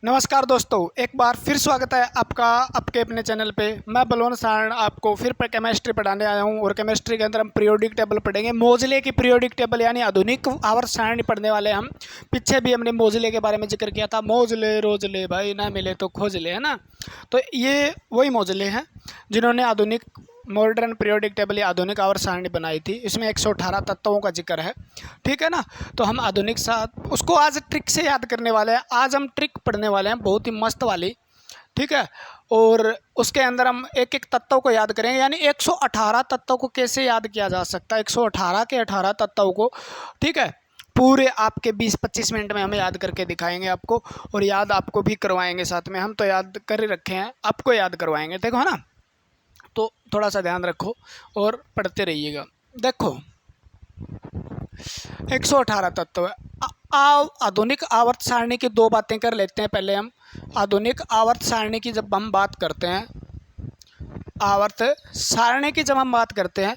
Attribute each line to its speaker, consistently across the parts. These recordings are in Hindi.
Speaker 1: नमस्कार दोस्तों, एक बार फिर स्वागत है आपका आपके अपने चैनल पे। मैं बलवंत सारण आपको फिर केमिस्ट्री पढ़ाने आया हूँ और केमिस्ट्री के अंदर हम पीरियोडिक टेबल पढ़ेंगे। मोजले की पीरियोडिक टेबल यानी आधुनिक आवर्त सारणी पढ़ने वाले हम। पीछे भी हमने मोजले के बारे में जिक्र किया था, मोजले रोजले भाई ना मिले तो खोजले, है ना। तो ये वही मोजले हैं जिन्होंने आधुनिक मॉडर्न पीरियोडिक टेबल या आधुनिक आवर्त सारणी बनाई थी। इसमें 118 तत्वों का जिक्र है, ठीक है ना। तो हम आधुनिक साथ उसको आज ट्रिक से याद करने वाले हैं। आज हम ट्रिक पढ़ने वाले हैं बहुत ही मस्त वाली, ठीक है। और उसके अंदर हम एक एक तत्व को याद करेंगे, यानी 118 तत्वों को कैसे याद किया जा सकता है, 118 के 18 तत्वों को, ठीक है। पूरे आपके 20-25 मिनट में हम याद करके दिखाएंगे आपको, और याद आपको भी करवाएंगे साथ में। हम तो याद कर ही रखे हैं, आपको याद करवाएंगे, देखो, है ना। तो थोड़ा सा ध्यान रखो और पढ़ते रहिएगा। देखो 118 तत्व है। आधुनिक आवर्त सारणी की दो बातें कर लेते हैं पहले हम। आधुनिक आवर्त सारणी की जब हम बात करते हैं, आवर्त सारणी की जब हम बात करते हैं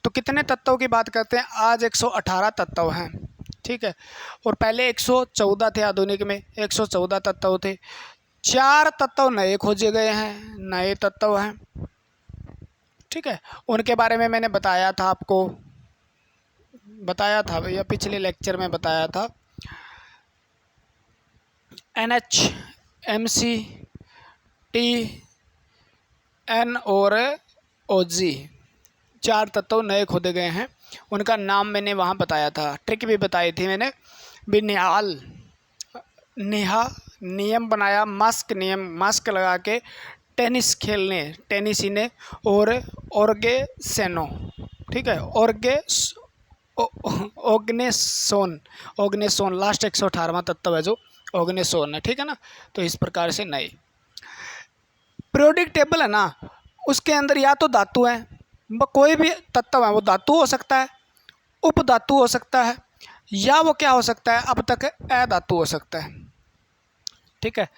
Speaker 1: तो कितने तत्वों की बात करते हैं? आज 118 तत्व हैं, ठीक है। और पहले 114 थे, आधुनिक में 114 तत्व थे। 4 तत्व नए खोजे गए हैं, नए तत्व हैं, ठीक है। उनके बारे में मैंने बताया था आपको, बताया था भैया, पिछले लेक्चर में बताया था। NH, MC, T, N और OG 4 तत्व नए खोदे गए हैं। उनका नाम मैंने वहाँ बताया था, ट्रिक भी बताई थी मैंने। बिनिहाल नेहा नियम बनाया, मास्क नियम, मास्क लगा के टेनिस खेलने, टेनिस इने, और ऑर्गेसेनो, ठीक है। ओग्नेसोन लास्ट 118वां तत्व है जो ओग्नेसोन है, ठीक है ना। तो इस प्रकार से नए पीरियोडिक टेबल है ना, उसके अंदर या तो धातु है, कोई भी तत्व है वो धातु हो सकता है, उपधातु हो सकता है, या वो क्या हो सकता है, अब तक अधातु हो सकता है, ठीक है।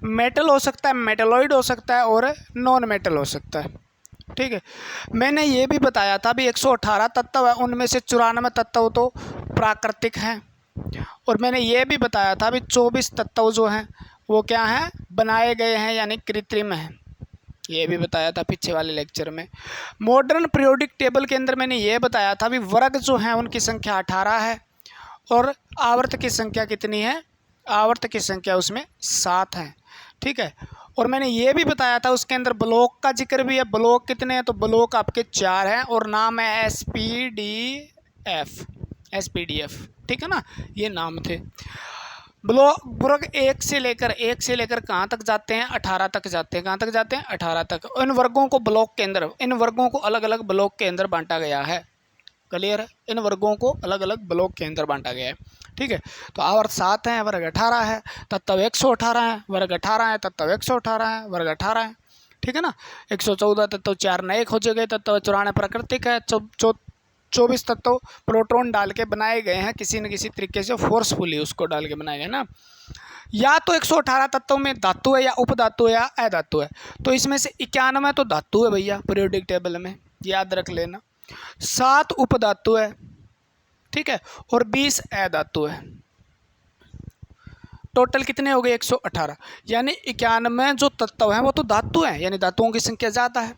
Speaker 1: मेटल हो सकता है, मेटलॉइड हो सकता है, और नॉन मेटल हो सकता है, ठीक है। मैंने ये भी बताया था भी 118 तत्व है, उनमें से 94 तत्व तो प्राकृतिक हैं, और मैंने ये भी बताया था भी 24 तत्व जो हैं वो क्या हैं, बनाए गए हैं, यानी कृत्रिम हैं। ये भी बताया था पिछले वाले लेक्चर में। मॉडर्न पीरियोडिक टेबल के अंदर मैंने ये बताया था भी वर्ग जो हैं उनकी संख्या 18 है, और आवर्त की संख्या कितनी है, आवर्त की संख्या उसमें 7 है, ठीक है। और मैंने ये भी बताया था उसके अंदर ब्लॉक का जिक्र भी है। ब्लॉक कितने हैं, तो ब्लॉक आपके 4 हैं, और नाम है SPDF, ठीक है ना, ये नाम थे। ब्लॉक वर्ग 1 से लेकर कहाँ तक जाते हैं, 18 तक जाते हैं। कहाँ तक जाते हैं, 18 तक। इन वर्गों को ब्लॉक के अंदर, इन वर्गों को अलग अलग ब्लॉक के अंदर बांटा गया है, क्लियर है। इन वर्गों को अलग अलग ब्लॉक के अंदर बांटा गया है, ठीक है। तो आवर्त 7 है, वर्ग 18 है, तत्व 118 है, वर्ग 18 है, तत्व 118 है, वर्ग 18 है, ठीक है ना। 114 तत्व 4 नए खोजे गए, तत्व 94 प्राकृतिक है, 24 तत्व प्रोटॉन डाल के बनाए गए हैं, किसी न किसी तरीके से फोर्सफुली उसको डाल के बनाए गए ना। या तो 118 तत्वों में धातु है, या उपधातु है, या अधातु है। तो इसमें से 91 तो धातु है भैया पीरियोडिक टेबल में, याद रख लेना। 7 उपधातु है, ठीक है, और 20 अधातु है। टोटल कितने हो गए, 118। यानी 91 जो तत्व हैं वो तो धातु हैं, यानी धातुओं की संख्या ज़्यादा है।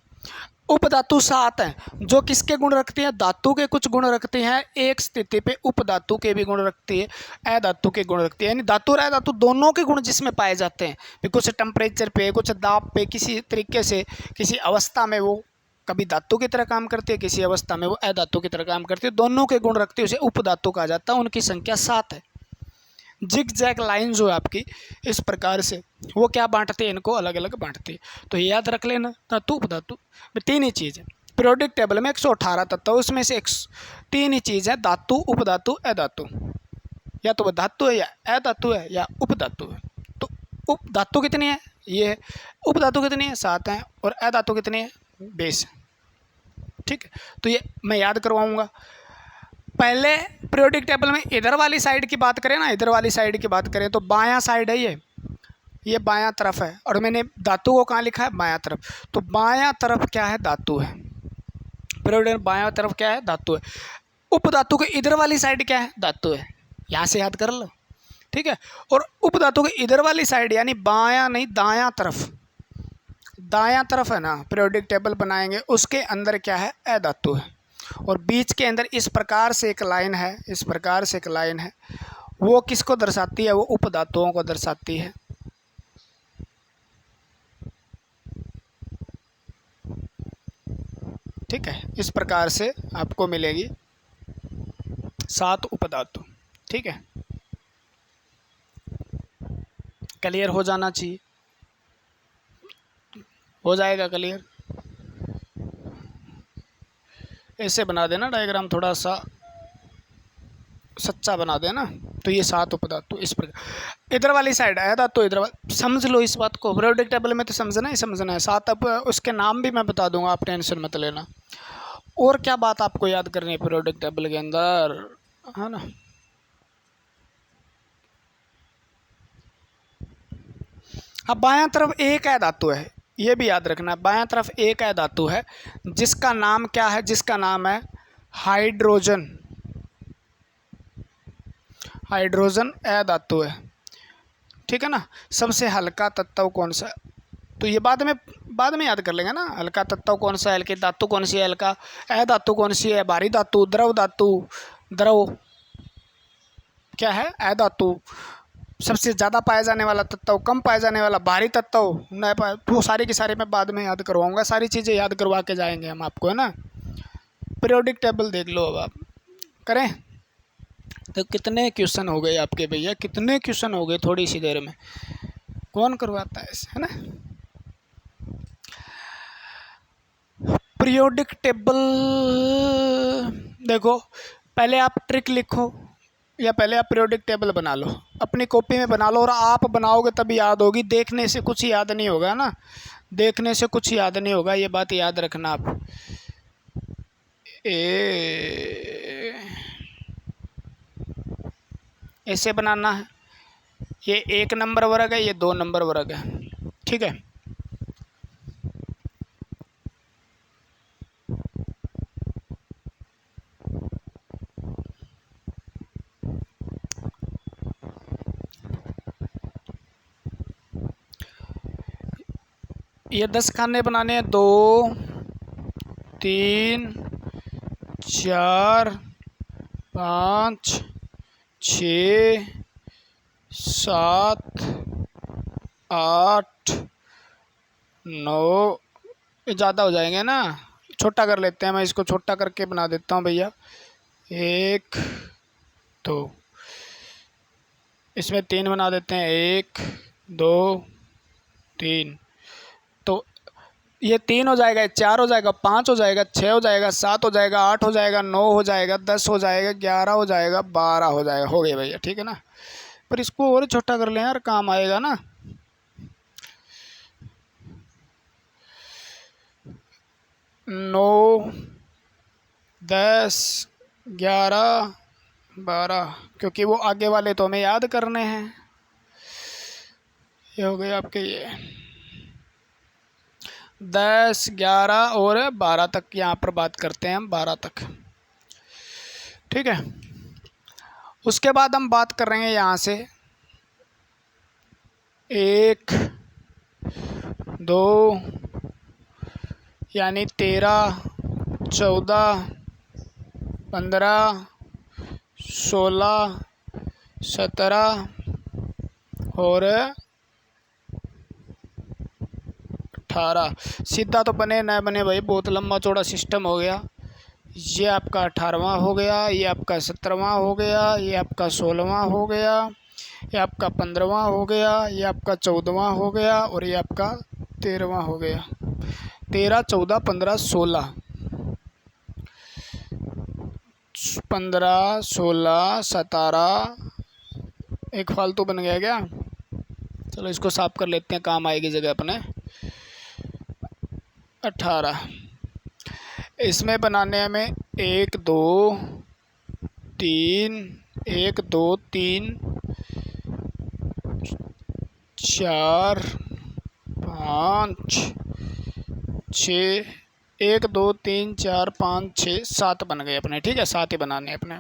Speaker 1: उपधातु 7 हैं, जो किसके गुण रखती हैं, धातु के कुछ गुण रखती हैं, एक स्थिति पे उपधातु के भी गुण रखती है, अधातु के गुण रखती है। यानी धातु और अधातु दोनों के गुण जिसमें पाए जाते हैं, कुछ टेम्परेचर पे, कुछ दाब पे, किसी तरीके से किसी अवस्था में वो कभी धातु की तरह काम करती है, किसी अवस्था में वो अधातु की तरह काम करती है। दोनों के गुण रखती है, उसे उपधातु कहा जाता है। उनकी संख्या 7 है। जिग जैग लाइन जो है आपकी, इस प्रकार से वो क्या बांटते हैं, इनको अलग अलग बांटते हैं। तो याद रख लेना, धातु उपधातु 3 ही चीज़ है पीरियोडिक टेबल में। 118 तत्व, उसमें से 3 ही चीज़ है, धातु, उपधातु, अधातु। या तो वो धातु है, या अधातु है, या उपधातु है। तो उपधातु कितनी है, ये उपधातु कितनी है, 7 है, और अधातु कितनी है, 20, ठीक है। तो ये मैं याद करवाऊंगा। पहले पीरियोडिक टेबल में इधर वाली साइड की बात करें ना, इधर वाली साइड की बात करें तो बायां साइड है, ये बायां तरफ है, और मैंने धातु को कहाँ लिखा है, बायां तरफ। तो बायां तरफ क्या है, धातु है। पीरियोडिक बायां तरफ क्या है, धातु है। उपधातु के इधर वाली साइड क्या है, धातु है। यहाँ से याद कर लो, ठीक है। और उपधातु के इधर वाली साइड यानी बायां नहीं दायां तरफ है ना, पीरियोडिक टेबल बनाएंगे, उसके अंदर क्या है, अधातु है। और बीच के अंदर इस प्रकार से एक लाइन है, इस प्रकार से एक लाइन है, वो किसको दर्शाती है, वो उपधातुओं को दर्शाती है। ठीक है, इस प्रकार से आपको मिलेगी 7 उपधातु। ठीक है, क्लियर हो जाना चाहिए, हो जाएगा क्लियर। ऐसे बना देना डायग्राम, थोड़ा सा सच्चा बना देना, तो ये 7 उपधातु इस प्रकार। इधर वाली साइड है धातु, इधर समझ लो इस बात को, पीरियोडिक टेबल में तो समझना ही समझना है। 7 अब उसके नाम भी मैं बता दूंगा, आप टेंशन मत लेना। और क्या बात आपको याद करनी है पीरियोडिक टेबल के अंदर, है ना। अब बायां तरफ एक है धातु है, ये भी याद रखना, बायां तरफ एक है धातु है जिसका नाम क्या है, जिसका नाम है हाइड्रोजन। हाइड्रोजन ए धातु है, ठीक है ना। सबसे हल्का तत्व कौन सा, तो ये बाद में याद कर लेंगे ना, हल्का तत्व कौन सा है, हल्की धातु कौन सी है, हल्का ए धातु कौन सी है, भारी धातु, द्रव क्या है, ए धातु। सबसे ज़्यादा पाया जाने वाला तत्व, कम पाया जाने वाला, भारी तत्व न पाए, वो सारी की सारी मैं बाद में याद करवाऊंगा, सारी चीज़ें याद करवा के जाएंगे हम आपको, है ना। पीरियोडिक टेबल देख लो, अब आप करें तो कितने क्वेश्चन हो गए आपके भैया, कितने क्वेश्चन हो गए थोड़ी सी देर में, कौन करवाता है ऐसे, है ना। पीरियोडिक टेबल देखो, पहले आप ट्रिक लिखो या पहले आप पीरियोडिक टेबल बना लो, अपनी कॉपी में बना लो, और आप बनाओगे तभी याद होगी, देखने से कुछ याद नहीं होगा ना, देखने से कुछ याद नहीं होगा, ये बात याद रखना आप। ऐसे बनाना है, ये 1 नंबर वर्ग है, ये 2 नंबर वर्ग है, ठीक है। ये 10 खाने बनाने हैं, 2 3 4 5 6 7 8 9, ज़्यादा हो जाएंगे ना, छोटा कर लेते हैं, मैं इसको छोटा करके बना देता हूँ भैया। 1 2, इसमें 3 बना देते हैं, 1 2 3, तो ये 3 हो जाएगा, 4 हो जाएगा, 5 हो जाएगा, 6 हो जाएगा, 7 हो जाएगा, 8 हो जाएगा, 9 हो जाएगा, 10 हो जाएगा, 11 हो जाएगा, 12 हो जाएगा, हो गया भैया, ठीक है ना। पर इसको और छोटा कर लें यार, काम आएगा ना। 9 10 11 12, क्योंकि वो आगे वाले तो हमें याद करने हैं। ये हो गए आपके, ये 10 11 और 12 तक, यहाँ पर बात करते हैं हम 12 तक, ठीक है। उसके बाद हम बात कर रहे हैं यहाँ से 1 2 यानी 13 14 15 16 17 और 18। सीधा तो बने न बने भाई, बहुत लंबा चौड़ा सिस्टम हो गया। ये आपका 18वां हो गया, ये आपका 17वां हो गया, ये आपका 16वां हो गया, ये आपका 15वां हो गया, ये आपका 14वां हो गया, और ये आपका 13वां हो गया। 13 14 15 16, 15 16 17, एक फालतू बन गया क्या, चलो इसको साफ कर लेते हैं, काम आएगी जगह अपने। 18, इसमें बनाने में 1 2 3 1 2 3 4 5 6, 1 2 3 4 5 6 7 बन गए अपने, ठीक है। 7 ही बनाने अपने,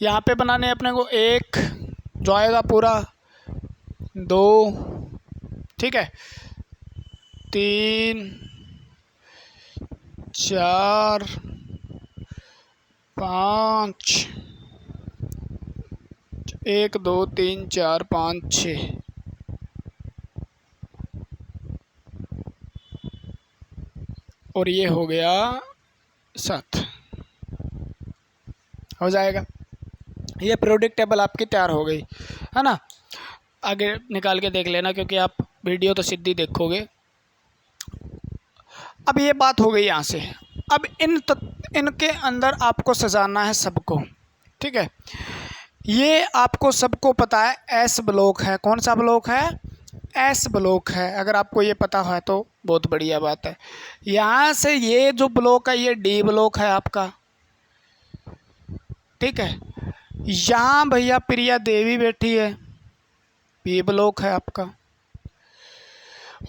Speaker 1: यहाँ पे बनाने अपने को 1 जो आएगा पूरा 2, ठीक है, 3, 4, 5, 1 2 3 4 5 6, और ये हो गया 7, हो जाएगा। ये प्रोडक्ट टेबल आपकी तैयार हो गई है ना। आगे निकाल के देख लेना, क्योंकि आप वीडियो तो सीधी देखोगे। अब ये बात हो गई यहाँ से। अब इनके अंदर आपको सजाना है सबको, ठीक है। ये आपको सबको पता है एस ब्लॉक है। कौन सा ब्लॉक है? एस ब्लॉक है। अगर आपको ये पता है तो बहुत बढ़िया बात है। यहाँ से ये जो ब्लॉक है ये डी ब्लॉक है आपका, ठीक है। यहाँ भैया प्रिया देवी बैठी है, पी ब्लॉक है आपका।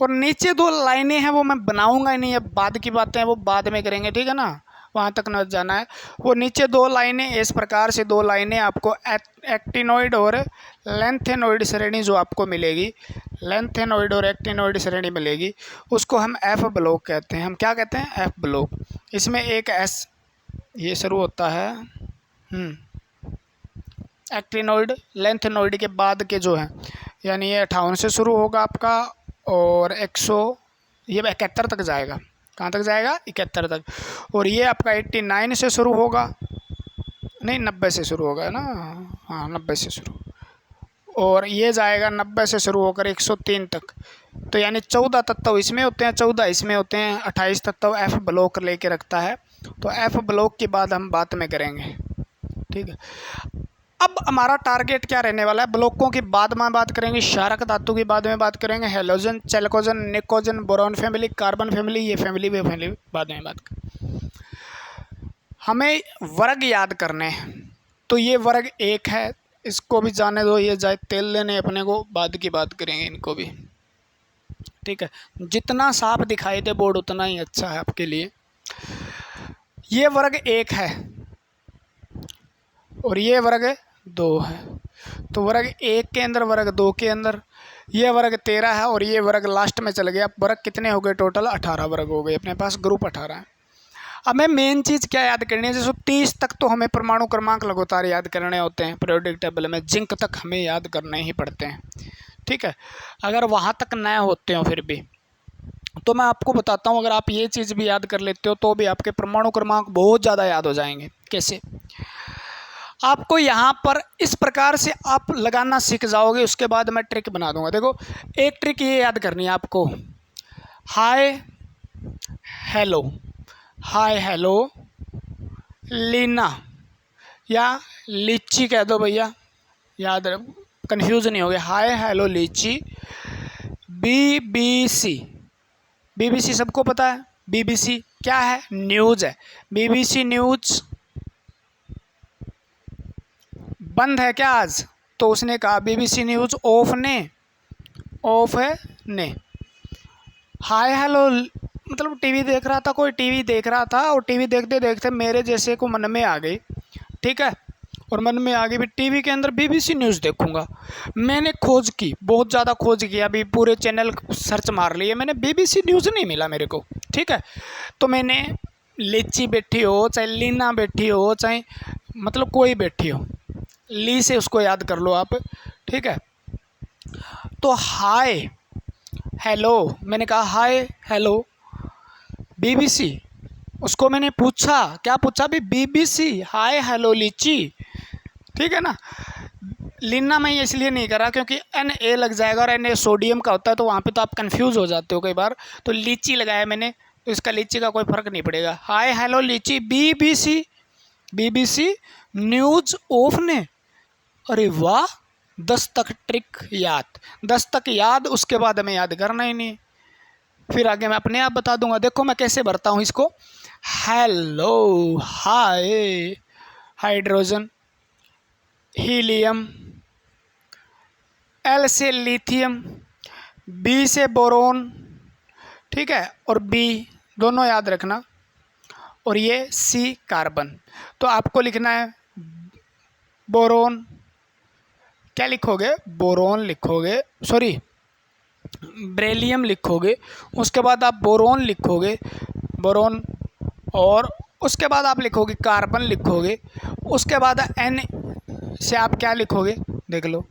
Speaker 1: और नीचे 2 लाइनें हैं वो मैं बनाऊंगा ही नहीं, अब बाद की बातें हैं वो बाद में करेंगे, ठीक है ना, वहाँ तक न जाना है। वो नीचे 2 लाइनें इस प्रकार से 2 लाइनें आपको एक्टिनोइड और लेंथेनोइड श्रेणी जो आपको मिलेगी, लेंथेनोइड और एक्टिनोइड श्रेणी मिलेगी, उसको हम एफ ब्लॉक कहते हैं। हम क्या कहते हैं? F block. इसमें एक एस ये शुरू होता है, एक्टिनोइड लेंथेनोइड के बाद के जो हैं, यानी ये 58 से शुरू होगा आपका और 100 ये 71 तक जाएगा। कहाँ तक जाएगा? 71 तक। और ये आपका 89 से शुरू होगा, नहीं 90 से शुरू होगा ना, हाँ 90 से शुरू, और ये जाएगा 90 से शुरू होकर 103 तक। तो यानी 14 तत्व इसमें होते हैं, 14 इसमें होते हैं, 28 तत्व एफ ब्लॉक लेके रखता है। तो एफ ब्लॉक की बात हम बाद में करेंगे, ठीक है। अब हमारा टारगेट क्या रहने वाला है? ब्लॉकों की बाद में बात करेंगे, क्षारक धातु की बाद में बात करेंगे, halogen, chalcogen, pnictogen, boron family, carbon family, ये फैमिली वे फैमिली बाद में बात करेंगे। हमें वर्ग याद करने हैं, तो ये वर्ग 1 है, इसको भी जाने दो, ये जाए तेल लेने अपने को, बाद की बात करेंगे इनको भी, ठीक है। जितना साफ दिखाई दे बोर्ड उतना ही अच्छा है आपके लिए। ये वर्ग 1 है और ये वर्ग 2 है। तो वर्ग 1 के अंदर, वर्ग 2 के अंदर, ये वर्ग 13 है और ये वर्ग लास्ट में चल गया। वर्ग कितने हो गए टोटल? 18 वर्ग हो गए अपने पास, ग्रुप 18 है। हमें मेन चीज़ क्या याद करनी है? जैसे 30 तक तो हमें परमाणु क्रमांक लगातार याद करने होते हैं पीरियोडिक टेबल में, जिंक तक हमें याद करने ही पड़ते हैं, ठीक है। अगर वहाँ तक नए होते हो फिर भी तो मैं आपको बताता हूँ, अगर आप ये चीज़ भी याद कर लेते हो तो भी आपके परमाणु क्रमांक बहुत ज़्यादा याद हो जाएंगे। कैसे? आपको यहाँ पर इस प्रकार से आप लगाना सीख जाओगे, उसके बाद मैं ट्रिक बना दूंगा। देखो, एक ट्रिक ये याद करनी है आपको, hi hello, hi hello Leena या लीची कह दो भैया, याद कंफ्यूज नहीं हो गया। हाय हेलो लीची, BBC, BBC सबको पता है। BBC क्या है? न्यूज़ है। BBC न्यूज़ बंद है क्या आज? तो उसने कहा BBC न्यूज़ ऑफ ने, ऑफ है ने। हाय हेलो मतलब टीवी देख रहा था, कोई टीवी देख रहा था और टीवी देखते देखते मेरे जैसे को मन में आ गई, ठीक है, और मन में आ गई भी टीवी के अंदर BBC न्यूज़ देखूंगा। मैंने खोज की, बहुत ज़्यादा खोज किया, अभी पूरे चैनल सर्च मार लिए मैंने, BBC न्यूज़ नहीं मिला मेरे को, ठीक है। तो मैंने लीची बैठी हो, चाहे लीना बैठी हो, चाहे मतलब कोई बैठी हो, ली से उसको याद कर लो आप, ठीक है। तो हाय हेलो, मैंने कहा हाय हेलो BBC, उसको मैंने पूछा, क्या पूछा भी? BBC हाय हेलो लीची, ठीक है ना। लीना मैं इसलिए नहीं करा क्योंकि Na लग जाएगा और Na सोडियम का होता है, तो वहाँ पे तो आप कंफ्यूज हो जाते हो कई बार, तो लीची लगाया मैंने, तो इसका लीची का कोई फ़र्क नहीं पड़ेगा। हाय हेलो लीची, BBC न्यूज़ ऑफ ने। अरे वाह, 10 तक ट्रिक याद, 10 तक याद, उसके बाद हमें याद करना ही नहीं, फिर आगे मैं अपने आप बता दूंगा। देखो मैं कैसे भरता हूँ इसको, हेलो, हाय, हाइड्रोजन, हीलियम, L से लिथियम, B से बोरोन, ठीक है, और B दोनों याद रखना, और ये C कार्बन। तो आपको लिखना है बोरोन क्या लिखोगे, बोरोन लिखोगे, सॉरी बेरिलियम लिखोगे, उसके बाद आप बोरोन लिखोगे, बोरोन, और उसके बाद आप लिखोगे कार्बन लिखोगे, उसके बाद एन से आप क्या लिखोगे, देख लो,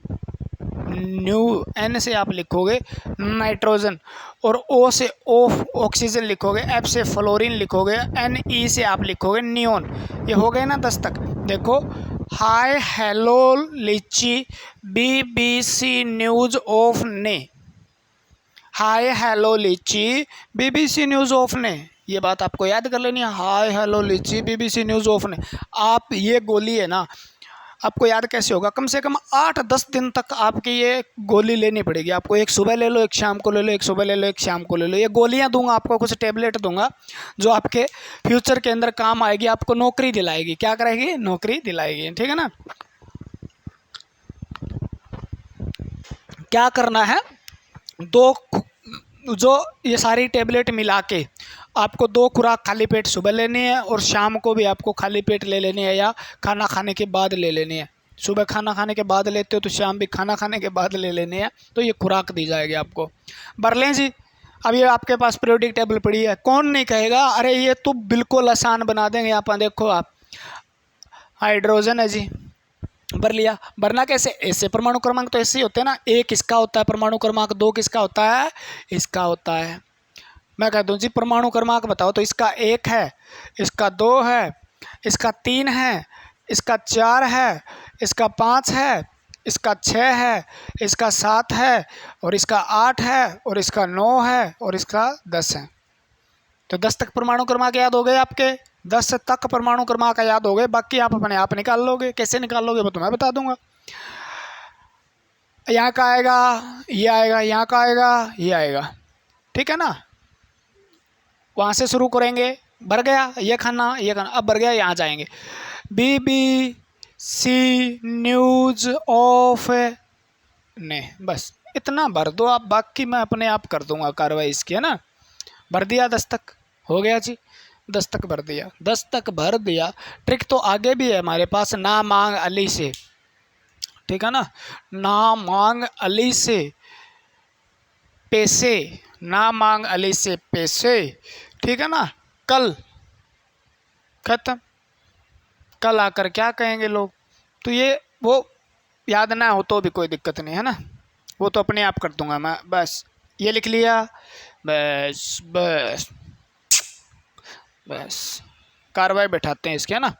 Speaker 1: न्यू, एन से आप लिखोगे नाइट्रोजन, और ओ से ऑक्सीजन लिखोगे, एफ से फ्लोरीन लिखोगे, एन ई से आप लिखोगे नियोन। ये हो गए ना 10 तक। देखो, हाय हेलो लीची, BBC न्यूज़ ऑफ ने, हाय हेलो लीची BBC न्यूज़ ऑफ ने, ये बात आपको याद कर लेनी है, हाय हेलो लीची BBC न्यूज़ ऑफ ने। आप ये गोली है ना, आपको याद कैसे होगा, कम से कम 8-10 दिन तक आपकी ये गोली लेनी पड़ेगी आपको। एक सुबह ले लो, एक शाम को ले लो, एक सुबह ले लो, एक शाम को ले लो। ये गोलियां दूंगा आपको, कुछ टेबलेट दूंगा जो आपके फ्यूचर के अंदर काम आएगी, आपको नौकरी दिलाएगी। क्या करेगी, नौकरी दिलाएगी, ठीक है ना। क्या करना है, दो, जो ये सारी टेबलेट मिला के आपको 2 खुराक खाली पेट सुबह लेनी है, और शाम को भी आपको खाली पेट ले लेनी है, या खाना खाने के बाद ले लेनी है। सुबह खाना खाने के बाद लेते हो तो शाम भी खाना खाने के बाद ले लेनी है। तो ये खुराक दी जाएगी आपको। बरलें जी, अब ये आपके पास पीरियोडिक टेबल पड़ी है, कौन नहीं कहेगा अरे ये तो बिल्कुल आसान बना देंगे। यहाँ पर देखो आप, हाइड्रोजन है जी, भर लिया। भरना कैसे, ऐसे परमाणु क्रमांक तो ऐसे ही होते हैं ना, एक इसका होता है परमाणु क्रमांक, 2 किसका होता है, इसका होता है। मैं कह दूँ जी परमाणु क्रमांक बताओ, तो इसका 1 है, इसका 2 है, इसका 3 है, इसका 4 है, इसका 5 है, इसका 6 है, इसका 7 है, और इसका 8 है, और इसका 9 है, और इसका 10 है। तो 10 तक परमाणु क्रमांक याद हो गए आपके, 10 तक परमाणु क्रमांक याद हो गए। बाकी आप अपने आप निकाल लोगे, कैसे निकाल लोगे वो तो मैं बता दूंगा। यहाँ का आएगा, ये आएगा, यहाँ का आएगा, ये आएगा, ठीक है ना। वहाँ से शुरू करेंगे, भर गया ये खाना, ये खाना, अब भर गया, यहाँ जाएंगे BBC न्यूज़ ऑफ ने, बस इतना भर दो आप, बाकी मैं अपने आप कर दूंगा कार्रवाई इसकी, है ना। भर दिया, 10 तक हो गया जी, 10 तक भर दिया, 10 तक भर दिया। ट्रिक तो आगे भी है हमारे पास, ना मांग अली से, ठीक है ना, ना मांग अली से पैसे, ना मांग अली से पैसे, ठीक है ना। कल खत्म, कल आकर क्या कहेंगे लोग, तो ये वो याद ना हो तो भी कोई दिक्कत नहीं है ना, वो तो अपने आप कर दूंगा मैं। बस ये लिख लिया, बस बस बस कार्रवाई बैठाते हैं इसके, है ना।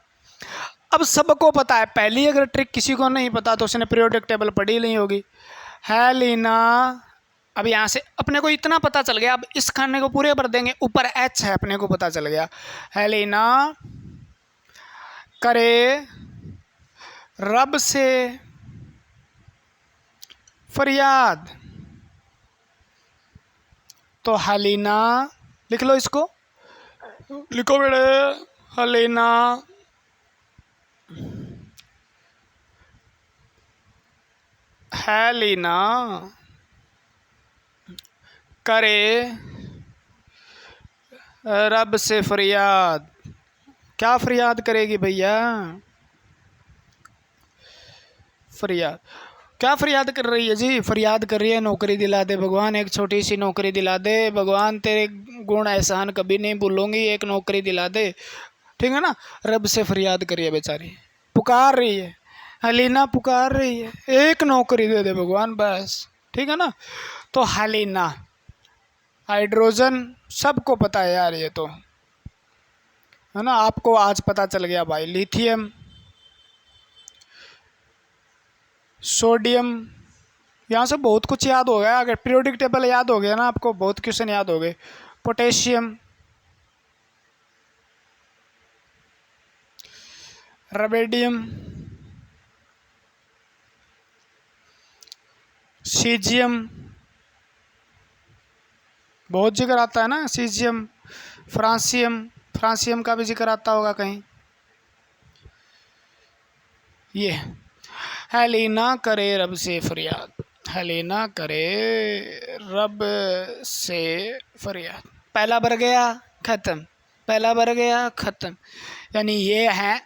Speaker 1: अब सबको पता है, पहली अगर ट्रिक किसी को नहीं पता तो उसने पीरियोडिक टेबल पढ़ी नहीं होगी, है लीना। अब यहाँ से अपने को इतना पता चल गया, अब इस खाने को पूरे भर देंगे, ऊपर H है, अपने को पता चल गया, है लीना करे रब से फरियाद, तो हलीना लिख लो, इसको लिखो बेटे, हलीना हेलिना करे रब से फरियाद। क्या फरियाद करेगी भैया, फरियाद क्या फरियाद कर रही है जी, फरियाद कर रही है नौकरी दिला दे भगवान, एक छोटी सी नौकरी दिला दे भगवान, तेरे गुण एहसान कभी नहीं भूलूंगी, एक नौकरी दिला दे, ठीक है ना। रब से फरियाद करी है बेचारी, पुकार रही है, हलीना पुकार रही है, एक नौकरी दे दे भगवान बस, ठीक है ना। तो हलीना हाइड्रोजन सबको पता है यार, ये तो है ना, आपको आज पता चल गया भाई। लिथियम, सोडियम, यहाँ से बहुत कुछ याद हो गया, अगर पीरियोडिक टेबल याद हो गया ना आपको, बहुत क्वेश्चन याद हो गए। पोटेशियम, रबेडियम, सीजियम, बहुत जिक्र आता है ना, सीजियम, फ्रांसियम, फ्रांसियम का भी जिक्र आता होगा कहीं। ये हलीना करे रब से फरियाद, हलीना करे रब से फरियाद, पहला भर गया खत्म, पहला भर गया खत्म। यानी ये है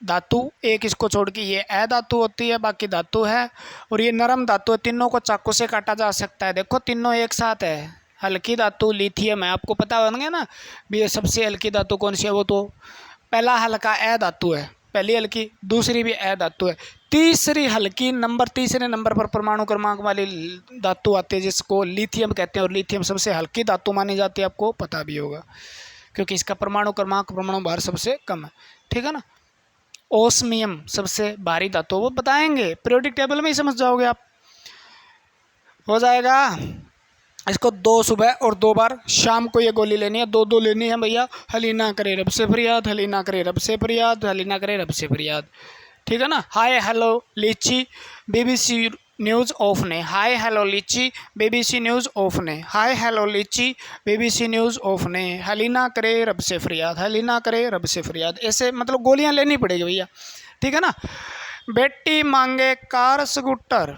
Speaker 1: धातु, एक इसको छोड़ के ये अ धातु होती है, बाकी धातु है। और ये नरम धातु है, तीनों को चाकू से काटा जा सकता है। देखो तीनों एक साथ है। हल्की धातु लिथियम है, आपको पता होगा ना भी ये सबसे हल्की धातु कौन सी है। वो तो पहला हल्का अ धातु है, पहली हल्की, दूसरी भी अ धातु है, तीसरी हल्की तीसरे नंबर पर परमाणु क्रमांक वाली धातु आती है जिसको लिथियम कहते हैं। और लिथियम सबसे हल्की धातु मानी जाती है, आपको पता भी होगा क्योंकि इसका परमाणु क्रमांक, परमाणु भार सबसे कम है। ठीक है ना। ओस्मियम सबसे भारी धातु, वो बताएंगे पीरियोडिक टेबल में ही समझ जाओगे आप। हो जाएगा। इसको 2 सुबह और 2 बार शाम को ये गोली लेनी है, 2 लेनी है भैया। हलीना करे रब से फरियाद, हलीना करे रब से फरियाद, हलीना करे रब से फरियाद। ठीक है ना। हाय हेलो लीची BBC न्यूज़ ऑफ ने, हाय हेलो लीची BBC न्यूज़ ऑफ ने, हाय हेलो लीची BBC न्यूज़ ऑफ ने, हलीना करे रब से फरियाद, हलीना करे रब से फरियाद। ऐसे मतलब गोलियां लेनी पड़ेगी भैया। ठीक है ना। बेटी मांगे कार स्कूटर,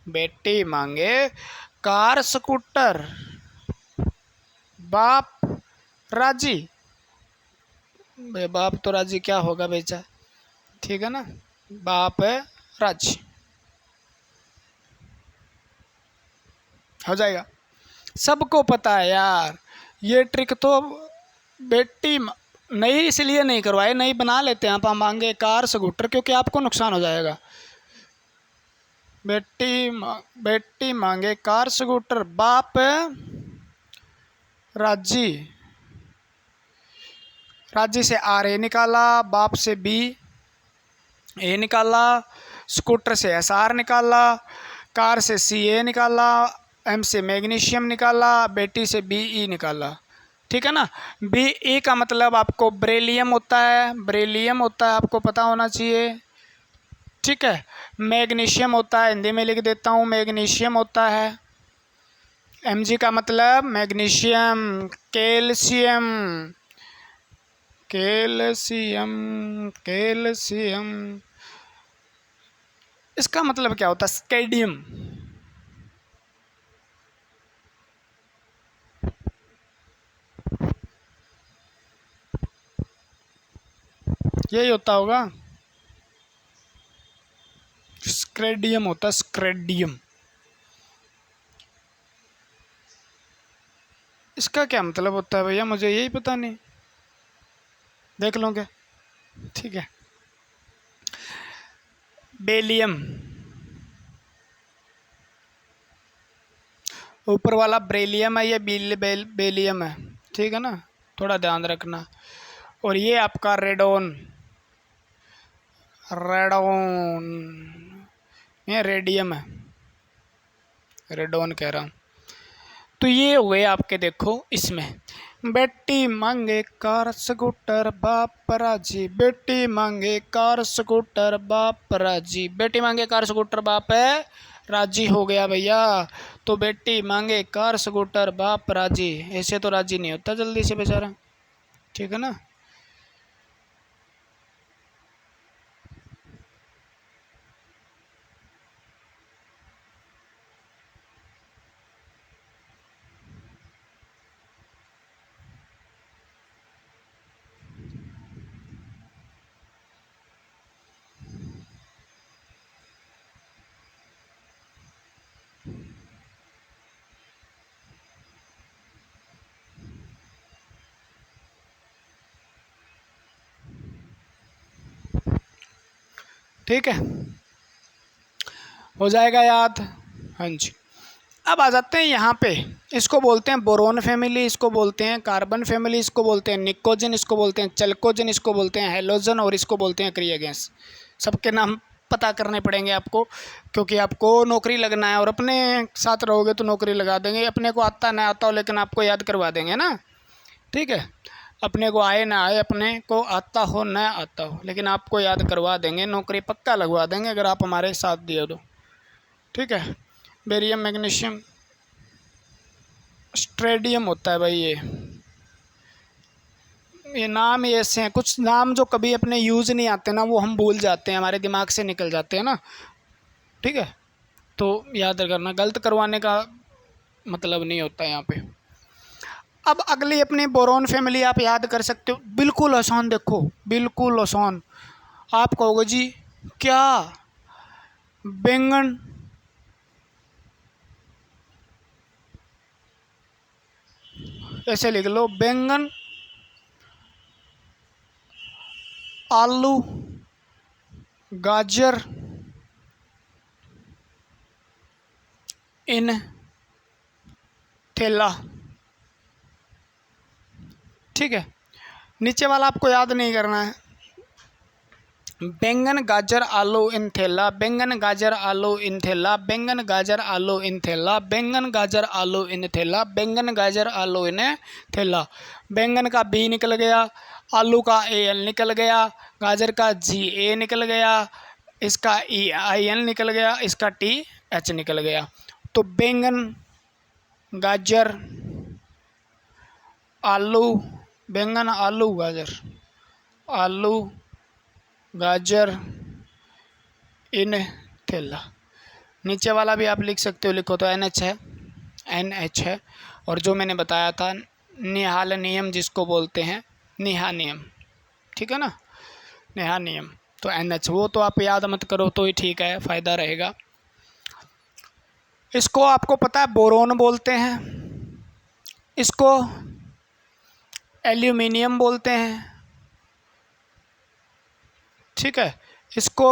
Speaker 1: बेटी मांगे कार स्कूटर, बाप राजी। बाप तो राजी क्या होगा बेचा। ठीक है ना। बाप है राजी, हो जाएगा। सबको पता है यार, ये ट्रिक तो बेटी नहीं इसलिए नहीं करवाए, नहीं बना लेते हैं आप मांगे कार स्कूटर, क्योंकि आपको नुकसान हो जाएगा। बेटी मांगे कार स्कूटर, बाप राजी, राजी से आर ए निकाला, बाप से बी ए निकाला, स्कूटर से एस आर निकाला, कार से सी ए निकाला, एम से मैग्नीशियम निकाला, बेटी से बी ई निकाला। ठीक है ना। बी ई का मतलब आपको बेरिलियम होता है, बेरिलियम होता है, आपको पता होना चाहिए। ठीक है। मैग्नीशियम होता है, हिंदी में लिख देता हूँ, मैग्नीशियम होता है। Mg का मतलब मैग्नीशियम, कैल्शियम, कैल्शियम, कैल्शियम। इसका मतलब क्या होता है, स्केडियम। यही होता होगा, स्क्रेडियम होता है, स्क्रेडियम। इसका क्या मतलब होता है भैया, मुझे यही पता नहीं, देख लोगे। ठीक है। बेलियम, ऊपर वाला ब्रेलियम है, ये बेलियम है। ठीक है ना, थोड़ा ध्यान रखना। और ये आपका रेडोन, रेडोन, ये रेडियम है, रेडोन कह रहा हूँ। तो ये हुए आपके, देखो इसमें बेटी मांगे कार स्कूटर बाप राजी, बेटी मांगे कार स्कूटर बाप राजी, बेटी मांगे कार स्कूटर बाप है राजी, हो गया भैया। तो बेटी मांगे कार स्कूटर बाप राजी, ऐसे तो राजी नहीं होता जल्दी से बेचारा। ठीक है ना। ठीक है, हो जाएगा याद। हाँ जी। अब आ जाते हैं यहाँ पे, इसको बोलते हैं बोरोन फैमिली, इसको बोलते हैं कार्बन फैमिली, इसको बोलते हैं निकोजन, इसको बोलते हैं चलकोजन, इसको बोलते हैं हेलोजन, और इसको बोलते हैं क्रिया गैस। सबके नाम पता करने पड़ेंगे आपको, क्योंकि आपको नौकरी लगना है, और अपने साथ रहोगे तो नौकरी लगा देंगे। अपने को आता ना आता हो, लेकिन आपको याद करवा देंगे ना। ठीक है। अपने को आए ना आए, अपने को आता हो ना आता हो, लेकिन आपको याद करवा देंगे, नौकरी पक्का लगवा देंगे अगर आप हमारे साथ दिए तो। ठीक है। बेरियम, मैग्नीशियम, स्ट्रेडियम होता है भाई। ये नाम ही ऐसे हैं, कुछ नाम जो कभी अपने यूज़ नहीं आते ना, वो हम भूल जाते हैं, हमारे दिमाग से निकल जाते हैं ना। ठीक है। तो याद करना, गलत करवाने का मतलब नहीं होता यहाँ पे। अब अगली अपनी बोरोन फैमिली आप याद कर सकते हो, बिल्कुल आसान, देखो बिल्कुल आसान। आप कहोगे जी क्या, बैंगन, ऐसे लिख लो, बैंगन, आलू, गाजर, इन थैला। ठीक है, नीचे वाला आपको याद नहीं करना है। बैंगन गाजर आलू इन थैला, बैंगन गाजर आलू इन थैला, बैंगन गाजर आलू इन थैला, बैंगन गाजर आलू इन थैला, बैंगन गाजर आलू इन थैला। बैंगन का बी निकल गया, आलू का ए एल निकल गया, गाजर का जी ए निकल गया, इसका ई आई एल निकल गया, इसका टी एच निकल गया। तो बैंगन गाजर आलू, बैंगन आलू गाजर, आलू गाजर इन थैला। नीचे वाला भी आप लिख सकते हो, लिखो तो एन एच है, एन एच है। और जो मैंने बताया था निहाल नियम जिसको बोलते हैं, नेहा नियम, ठीक है ना, नेहा नियम, तो एन एच, वो तो आप याद मत करो तो ही ठीक है, फ़ायदा रहेगा। इसको आपको पता है बोरोन बोलते हैं, इसको एल्यूमिनियम बोलते हैं, ठीक है, इसको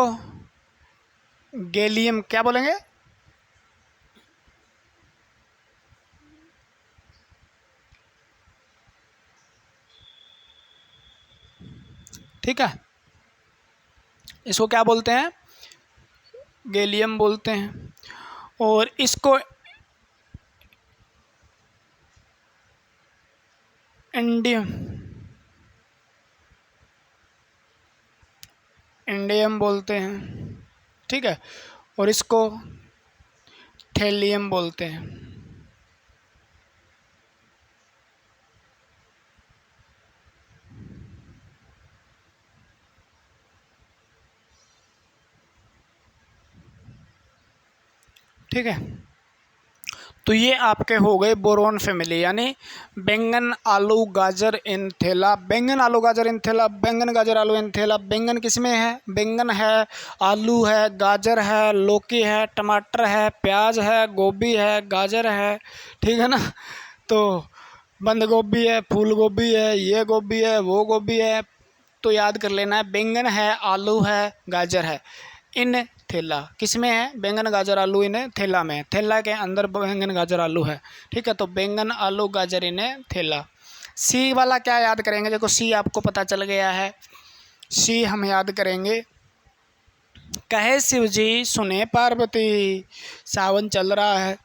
Speaker 1: गैलियम क्या बोलेंगे, ठीक है, इसको क्या बोलते हैं, गैलियम बोलते हैं। और इसको इंडियम, इंडियम बोलते हैं, ठीक है, और इसको थैलियम बोलते हैं। ठीक है, तो ये आपके हो गए बोरोन फैमिली, यानी बैंगन आलू गाजर इन थैला, बैंगन आलू गाजर इन थैला, बैंगन गाजर आलू इन थैला। बैंगन किसमें है, बैंगन है, आलू है, गाजर है, लौकी है, टमाटर है, प्याज है, गोभी है, गाजर है, ठीक है ना। तो बंद गोभी है, फूल गोभी है, ये गोभी है, वो गोभी है। तो याद कर लेना है, बैंगन है, आलू है, गाजर है, इन थैला। किस में है, बैंगन गाजर आलू इन थैला में, थैला के अंदर बैंगन गाजर आलू है, ठीक है। तो बैंगन आलू गाजर इन थैला। सी वाला क्या याद करेंगे, देखो सी आपको पता चल गया है, सी हम याद करेंगे, कहे शिव जी सुने पार्वती, सावन चल रहा है,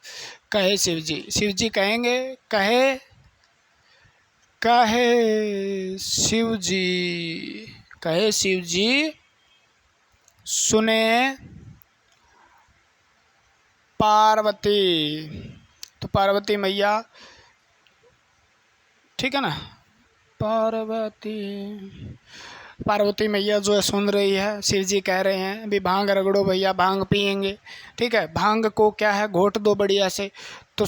Speaker 1: कहे शिव जी, शिव जी कहेंगे, कहे कहे शिव जी, कहे शिव जी सुने पार्वती। तो पार्वती मैया, ठीक है ना, पार्वती, पार्वती मैया जो है सुन रही है, शिव जी कह रहे हैं अभी भांग रगड़ो भैया, भांग पियेंगे, ठीक है, भांग को क्या है घोट दो बढ़िया से। तो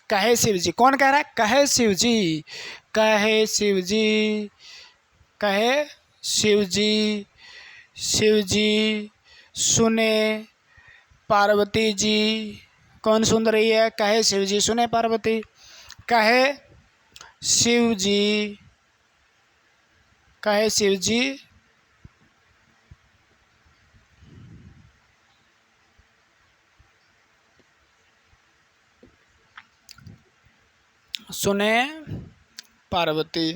Speaker 1: कहे शिव जी, कौन कह रहा है, कहे शिव जी, कहे शिव जी, कहे शिव जी, शिव जी सुने पार्वती जी। कौन सुन रही है, कहे शिव जी सुने पार्वती, कहे शिव जी, कहे शिव जी सुने पार्वती,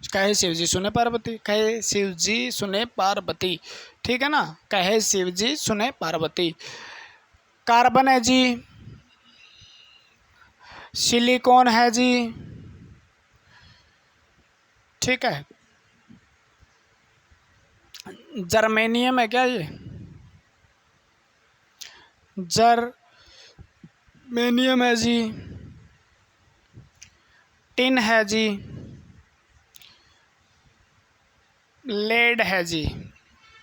Speaker 1: कहे शिव जी सुने पार्वती, कहे शिव जी सुने पार्वती, ठीक है ना, कहे शिव जी सुने पार्वती। कार्बन है जी, सिलिकॉन है जी, ठीक है, जर्मेनियम है क्या, ये जर्मेनियम है जी, टिन है जी, लेड है जी,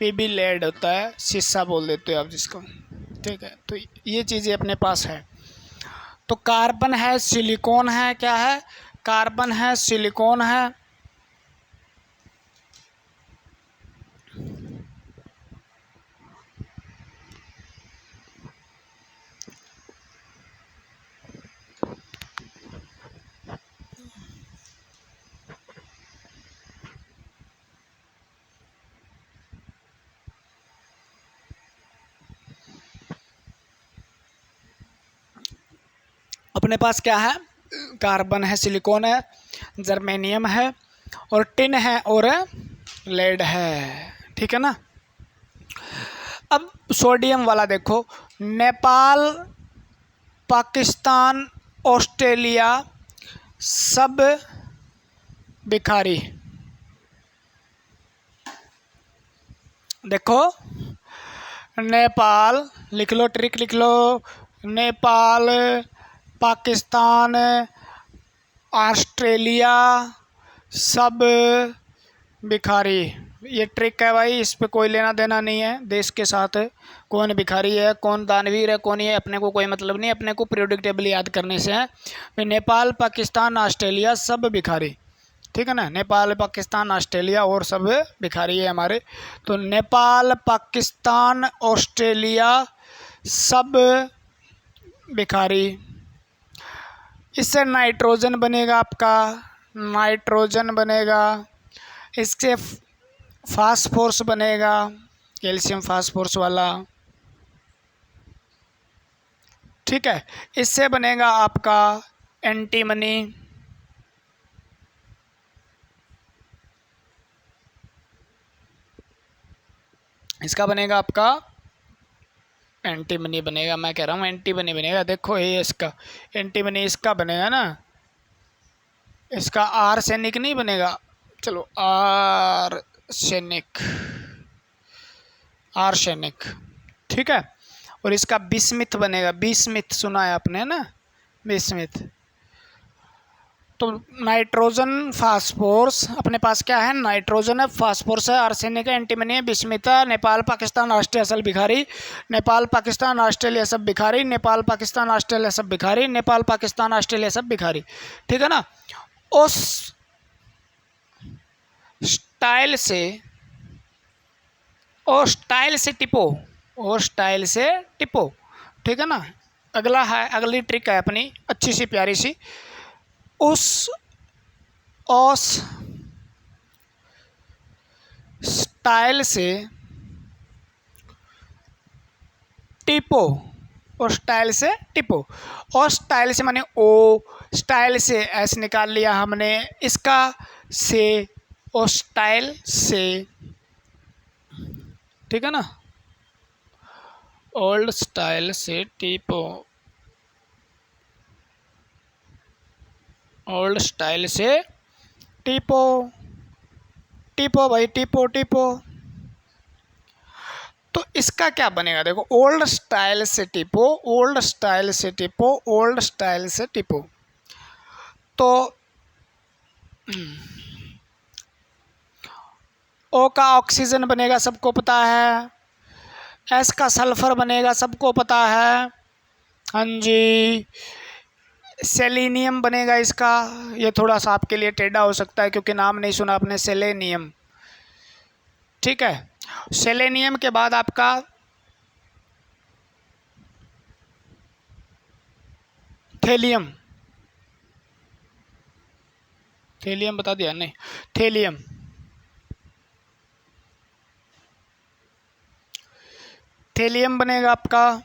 Speaker 1: पीबी लेड होता है, शीशा बोल देते हो आप जिसको, ठीक है। तो ये चीज़ें अपने पास है। तो कार्बन है, सिलिकॉन है, क्या है, कार्बन है, सिलिकॉन है, अपने पास क्या है, कार्बन है, सिलिकॉन है, जर्मेनियम है और टिन है और लेड है, ठीक है ना। अब सोडियम वाला देखो, नेपाल, पाकिस्तान, ऑस्ट्रेलिया सब भिखारी। देखो नेपाल लिख लो, ट्रिक लिख लो, नेपाल, पाकिस्तान, ऑस्ट्रेलिया सब भिखारी। ये ट्रिक है भाई, इस पे कोई लेना देना नहीं है देश के साथ। कौन भिखारी है, कौन दानवीर है, कौन ये, अपने को कोई मतलब नहीं, अपने को पीरियोडिक टेबल याद करने से है। नेपाल, पाकिस्तान, ऑस्ट्रेलिया सब भिखारी, ठीक है ना। नेपाल, पाकिस्तान, ऑस्ट्रेलिया और सब भिखारी है हमारे। तो नेपाल, पाकिस्तान, ऑस्ट्रेलिया सब भिखारी। इससे नाइट्रोजन बनेगा आपका, नाइट्रोजन बनेगा, इससे फास्फोरस बनेगा, कैल्शियम फास्फोरस वाला, ठीक है। इससे बनेगा आपका एंटीमनी, इसका बनेगा आपका एंटीमनी बनेगा, मैं कह रहा हूँ एंटीमनी बनेगा। देखो ये इसका एंटीमनी इसका बनेगा ना, इसका आर्सेनिक नहीं बनेगा, चलो आर्सेनिक, आर्सेनिक, ठीक है। और इसका बिस्मिथ बनेगा, बिस्मिथ सुना है आपने ना, बिस्मिथ। तो नाइट्रोजन, फास्फोरस अपने पास क्या है, नाइट्रोजन है, फास्फोरस है, आर्सेनिक है, एंटीमनी है, बिस्मिथ है। नेपाल, पाकिस्तान, ऑस्ट्रेलिया सब भिखारी, नेपाल, पाकिस्तान, ऑस्ट्रेलिया सब भिखारी, नेपाल, पाकिस्तान, ऑस्ट्रेलिया सब भिखारी, नेपाल, पाकिस्तान, ऑस्ट्रेलिया सब भिखारी, ठीक है ना। उस स्टाइल से, और स्टाइल से टिपो, और स्टाइल से टिपो, ठीक है ना। अगला है, अगली ट्रिक है अपनी अच्छी सी प्यारी सी, उस स्टाइल से टिपो, और स्टाइल से टिपो। और स्टाइल से माने ओ, स्टाइल से एस निकाल लिया हमने, इसका से, और स्टाइल से, ठीक है ना। ओल्ड स्टाइल से टिपो, ओल्ड स्टाइल से टिपो, टिपो भाई, टिपो टिपो। तो इसका क्या बनेगा, देखो ओल्ड स्टाइल से टिपो, ओल्ड स्टाइल से टिपो, ओल्ड स्टाइल से टिपो। तो ओ का ऑक्सीजन बनेगा, सबको पता है। एस का सल्फर बनेगा, सबको पता है, हाँ जी। सेलेनियम बनेगा इसका, ये थोड़ा सा आपके लिए टेढ़ा हो सकता है क्योंकि नाम नहीं सुना आपने, सेलेनियम, ठीक है। सेलेनियम के बाद आपका थेलियम, थेलियम बता दिया नहीं, थेलियम, थेलियम बनेगा आपका।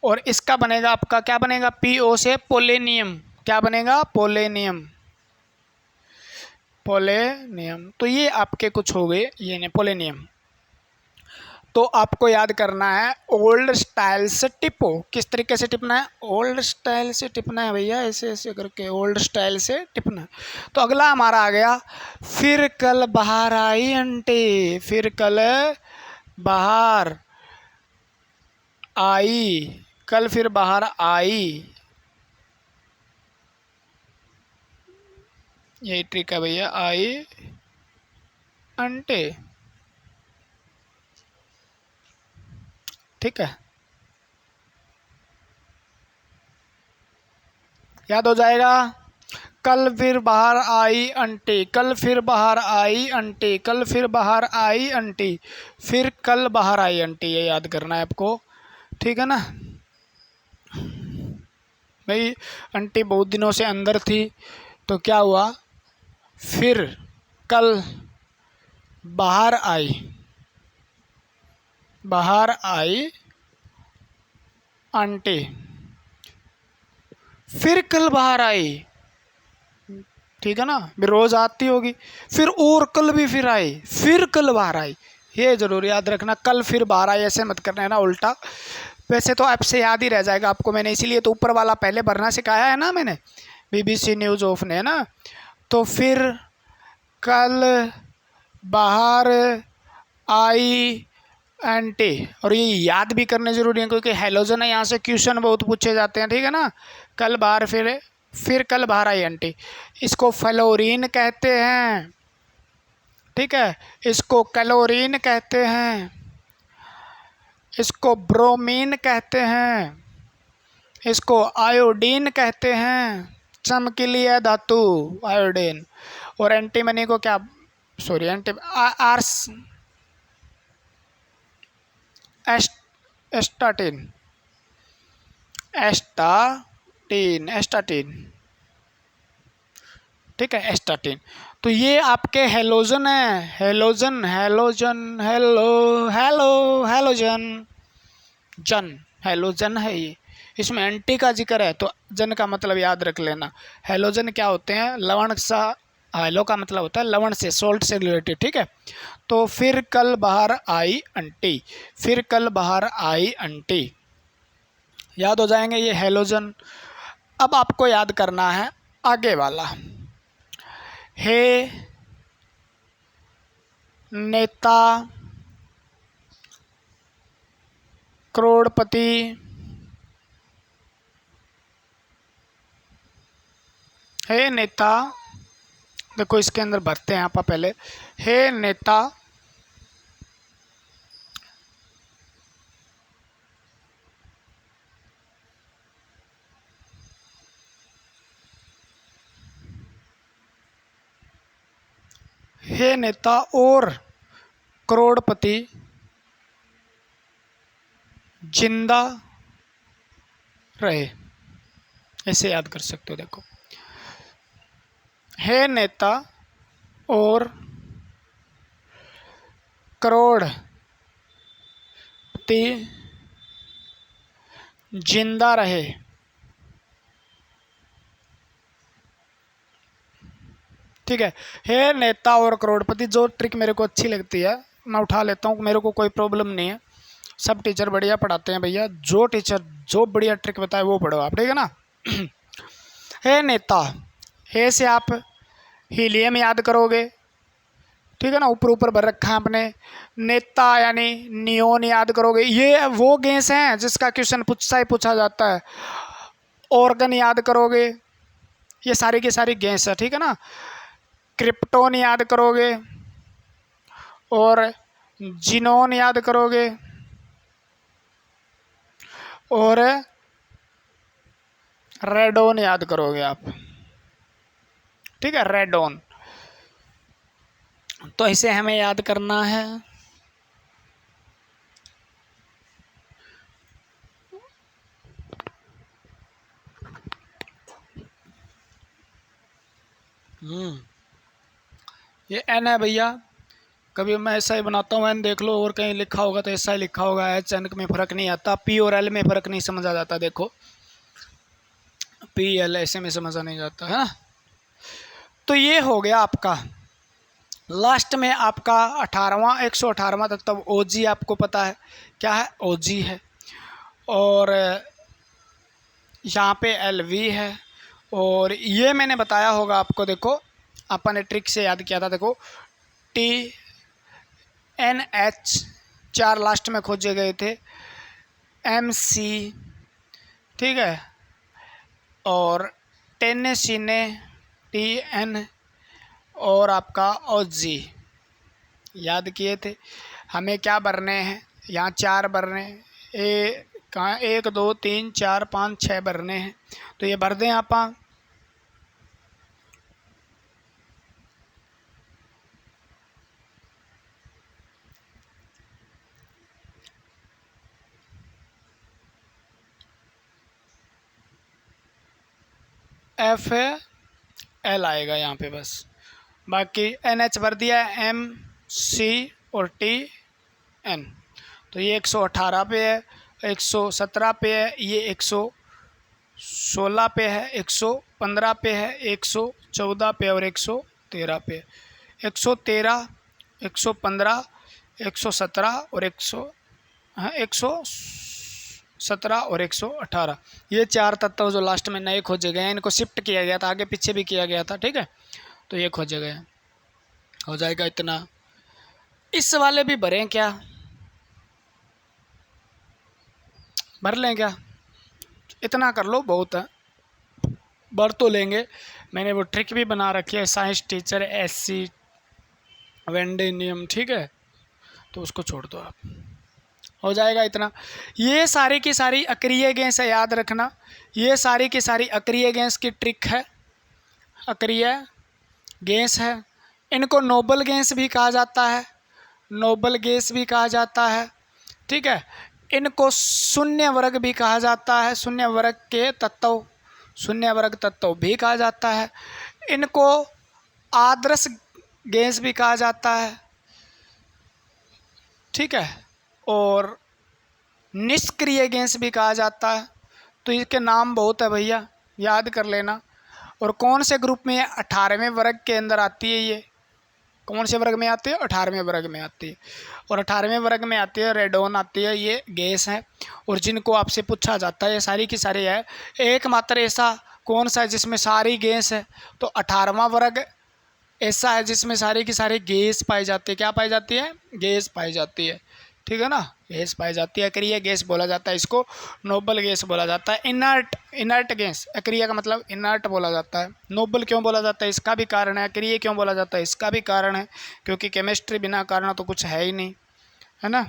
Speaker 1: और इसका बनेगा आपका, क्या बनेगा, पीओ से पोलेनियम, क्या बनेगा, पोलेनियम, पोलेनियम। तो ये आपके कुछ हो गए ये ने पोलेनियम। तो आपको याद करना है ओल्ड स्टाइल से टिपो, किस तरीके से टिपना है, ओल्ड स्टाइल से टिपना है भैया, ऐसे ऐसे करके ओल्ड स्टाइल से टिपना है। तो अगला हमारा आ गया, फिर कल बाहर आई आंटी, फिर कल बाहर आई, कल फिर बाहर आई, यही ट्रिक है भैया, आई आंटी, ठीक है, याद हो जाएगा। कल फिर बाहर आई आंटी, कल फिर बाहर आई आंटी, कल फिर बाहर आई आंटी, फिर कल बाहर आई आंटी, ये याद करना है आपको, ठीक है ना भाई। आंटी बहुत दिनों से अंदर थी, तो क्या हुआ, फिर कल बाहर आई, बाहर आई आंटी, फिर कल बाहर आई, ठीक है ना, भी रोज आती होगी, फिर और कल भी फिर आई, फिर कल बाहर आई, ये जरूर याद रखना। कल फिर बाहर आई ऐसे मत करना है ना उल्टा, वैसे तो आपसे याद ही रह जाएगा आपको, मैंने इसीलिए तो ऊपर वाला पहले भरना सिखाया है ना मैंने, BBC न्यूज़ ऑफ ने, है ना। तो फिर कल बाहर आई आंटी, और ये याद भी करने जरूरी है क्योंकि हेलोजन है, यहाँ से क्वेश्चन बहुत पूछे जाते हैं, ठीक है ना। कल बाहर फिर कल बाहर आई आंटी, इसको फ्लोरीन कहते हैं, ठीक है, इसको क्लोरीन कहते हैं, इसको ब्रोमीन कहते हैं, इसको आयोडीन कहते हैं, चमकीली है धातु आयोडीन। और एंटीमनी को क्या, सॉरी आर्स एस्टाटिन, एस्टाटिन, एस्टाटिन, ठीक है, एस्टाटिन। तो ये आपके हेलोजन है, halogen, halogen, hello hello halogen, जन, हेलोजन है ये, इसमें एंटी का जिक्र है तो जन का मतलब याद रख लेना। हेलोजन क्या होते हैं, लवण सा, हेलो का मतलब होता है लवण से, सोल्ट से रिलेटेड, ठीक है। तो फिर कल बाहर आई आंटी, फिर कल बाहर आई आंटी, याद हो जाएंगे ये हेलोजन। अब आपको याद करना है आगे वाला, हे नेता करोड़पति हे नेता, देखो इसके अंदर भरते हैं आप पहले, हे नेता हे नेता और करोड़पति जिंदा रहे, ऐसे याद कर सकते हो। देखो हे नेता और करोड़पति जिंदा रहे, ठीक है। हे नेता और करोड़पति, जो ट्रिक मेरे को अच्छी लगती है मैं उठा लेता हूँ, मेरे को कोई प्रॉब्लम नहीं है, सब टीचर बढ़िया पढ़ाते हैं भैया, जो टीचर जो बढ़िया ट्रिक बताए वो पढ़ो आप, ठीक है ना। हे नेता, हे से आप हीलियम याद करोगे, ठीक है ना, ऊपर ऊपर भर रखा है आपने। नेता यानी नियोन याद करोगे, ये वो गैस हैं जिसका क्वेश्चन पूछा जाता है। ऑर्गन याद करोगे, ये सारी की सारी गैस है, ठीक है ना। क्रिप्टोन याद करोगे और जीनोन याद करोगे और रेडोन याद करोगे आप, ठीक है, रेडोन। तो इसे हमें याद करना है। ये एन है भैया, कभी मैं ऐसा ही बनाता हूँ एन, देख लो, और कहीं लिखा होगा तो ऐसा ही लिखा होगा, एच एन में फ़र्क नहीं आता, पी और एल में फ़र्क नहीं समझा जाता, देखो पी एल ऐसे में समझा नहीं जाता है ना। तो ये हो गया आपका, लास्ट में आपका 18वां 118वां तक, तब ओजी आपको पता है क्या है, ओजी है, और यहाँ पे एलवी है, और ये मैंने बताया होगा आपको, देखो अपन ने ट्रिक से याद किया था, देखो TNH 4 लास्ट में खोजे गए थे, MC, ठीक है, और टेनेसिने TN, और आपका OG याद किए थे। हमें क्या भरने हैं, यहाँ 4 भरने, कहाँ 1 2 3 4 5 6 भरने हैं, तो ये भर दें आप। FAL आएगा यहाँ पे बस। बाकी NH भर दिया है, MC और TN। तो ये 118 पे है, 117 पे है, ये 116 पे है, 115 पे है, 114 पे और 113 पे। 113, 115, 117 और 117 और 118, ये 4 तत्व जो लास्ट में नए खोजे गए हैं, इनको शिफ्ट किया गया था, आगे पीछे भी किया गया था, ठीक है। तो ये खोजे गए हैं, हो जाएगा इतना। इस वाले भी भरें क्या, भर लें क्या? इतना कर लो, बहुत है, भर तो लेंगे। मैंने वो ट्रिक भी बना रखी है, साइंस टीचर SC वेंडेनियम, ठीक है, तो उसको छोड़ दो आप, हो जाएगा इतना। ये सारी की सारी अक्रिय गैस है, याद रखना, ये सारी की सारी अक्रिय गैस की ट्रिक है, अक्रिय गैस है। इनको नोबल गैस भी कहा जाता है, नोबल गैस भी कहा जाता है, ठीक है। इनको शून्य वर्ग भी कहा जाता है, शून्य वर्ग के तत्व, शून्य वर्ग तत्व भी कहा जाता है। इनको आदर्श गैस भी कहा जाता है, ठीक है, और निष्क्रिय गैस भी कहा जाता है। तो इसके नाम बहुत है भैया, याद कर लेना। और कौन से ग्रुप में है? 18वें वर्ग के अंदर आती है। ये कौन से वर्ग में आती है? 18वें वर्ग में आती है। और 18वें वर्ग में आती है रेडोन आती है, ये गैस है। और जिनको आपसे पूछा जाता है, ये सारी की सारी है, एकमात्र ऐसा कौन सा है जिसमें सारी गैस है? तो 18वां वर्ग ऐसा है जिसमें सारी की सारी गैस पाई जाती है। क्या पाई जाती है? गैस पाई जाती है, ठीक है ना, गैस पाई जाती है। अक्रिय गैस बोला जाता है इसको, नोबल गैस बोला जाता है। इनर्ट, इनर्ट गैस, अक्रिय का मतलब इनर्ट बोला जाता है। नोबल क्यों बोला जाता है? इसका भी कारण है। अक्रिय क्यों बोला जाता है? इसका भी कारण है, क्योंकि केमिस्ट्री बिना कारण तो कुछ है ही नहीं, है ना।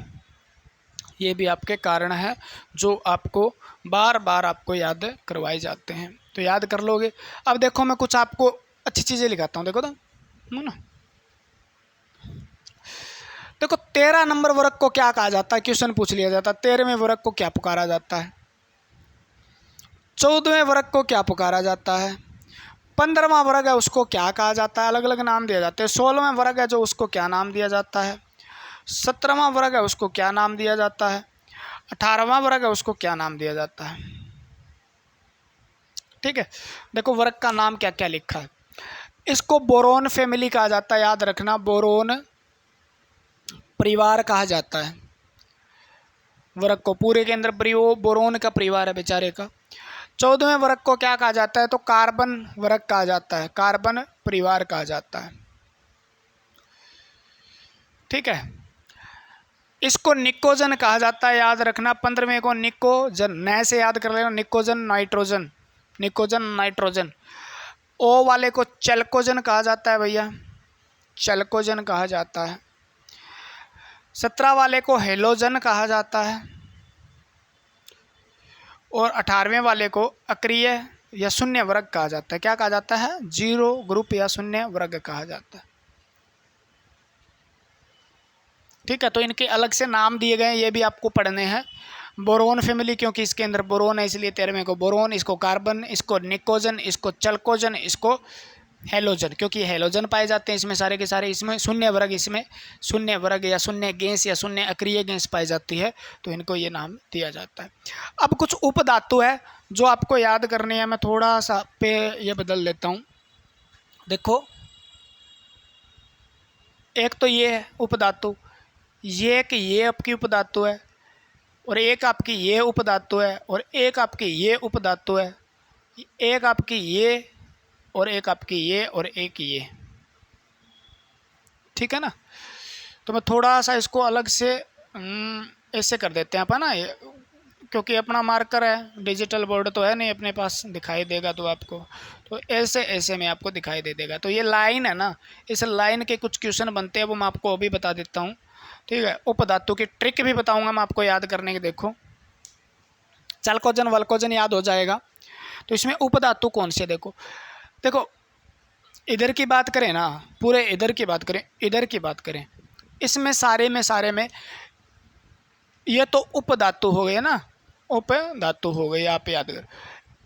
Speaker 1: ये भी आपके कारण है जो आपको बार बार आपको याद करवाए जाते हैं, तो याद कर लोगे। अब देखो, मैं कुछ आपको अच्छी चीज़ें लिखाता हूँ, देखो तो ना। देखो 13 नंबर वर्ग को क्या कहा जाता है, क्वेश्चन पूछ लिया जाता है। 13वें वर्ग को क्या पुकारा जाता है? 14वें वर्ग को क्या पुकारा जाता है? 15वां वर्ग है उसको क्या कहा जाता है? अलग अलग नाम दिया जाते हैं। 16वां वर्ग है जो उसको क्या नाम दिया जाता है? 17वां वर्ग है उसको क्या नाम दिया जाता है? 18वां वर्ग है उसको क्या नाम दिया जाता है? ठीक है, देखो वर्ग का नाम क्या क्या लिखा है। इसको बोरोन फैमिली कहा जाता है, याद रखना, बोरोन परिवार कहा जाता है वर्ग को। पूरे के अंदर बोरोन का परिवार है बेचारे का। 14वें वर्ग को क्या कहा जाता है? तो कार्बन वर्ग कहा जाता है, कार्बन परिवार कहा जाता है, ठीक है। इसको निकोजन कहा जाता है, याद रखना। 15वें को निकोजन, नए से याद कर लेना, निकोजन नाइट्रोजन, निकोजन नाइट्रोजन। ओ वाले को चलकोजन कहा जाता है भैया, चलकोजन कहा जाता है। 17 वाले को हेलोजन कहा जाता है। और 18वें वाले को अक्रिय या शून्य वर्ग कहा जाता है। क्या कहा जाता है? जीरो ग्रुप या शून्य वर्ग कहा जाता है, ठीक है। तो इनके अलग से नाम दिए गए हैं, ये भी आपको पढ़ने हैं। बोरोन फैमिली, क्योंकि इसके अंदर बोरोन है इसलिए 13वें को बोरोन, इसको कार्बन, इसको निकोजन, इसको चलकोजन, इसको हेलोजन, क्योंकि हेलोजन पाए जाते हैं इसमें सारे के सारे। इसमें शून्य वर्ग, इसमें शून्य वर्ग या शून्य गैस या शून्य अक्रिय गैस पाई जाती है, तो इनको ये नाम दिया जाता है। अब कुछ उपधातु है जो आपको याद करनी है, मैं थोड़ा सा पे ये बदल लेता हूँ। देखो, एक तो ये है उपधातु, ये आपकी उपधातु है, और एक आपकी ये उपधातु है, और एक आपकी ये उपधातु है, एक आपकी ये, और एक आपकी ये, और एक ये, ठीक है ना। तो मैं थोड़ा सा इसको अलग से ऐसे कर देते हैं अपन ना, क्योंकि अपना मार्कर है, डिजिटल बोर्ड तो है नहीं अपने पास, दिखाई देगा तो आपको, तो ऐसे ऐसे में आपको दिखाई दे देगा। तो ये लाइन है ना, इस लाइन के कुछ क्वेश्चन बनते हैं, वो मैं आपको अभी बता देता हूँ, ठीक है। उपधातु की ट्रिक भी बताऊँगा मैं आपको याद करने की। देखो, चलकोजन वल्कोजन याद हो जाएगा। तो इसमें उपधातु कौन से? देखो देखो, इधर की बात करें ना, पूरे इधर की बात करें, इधर की बात करें, इसमें सारे में ये तो उपधातु हो गए ना, उपधातु हो गए, आप याद कर।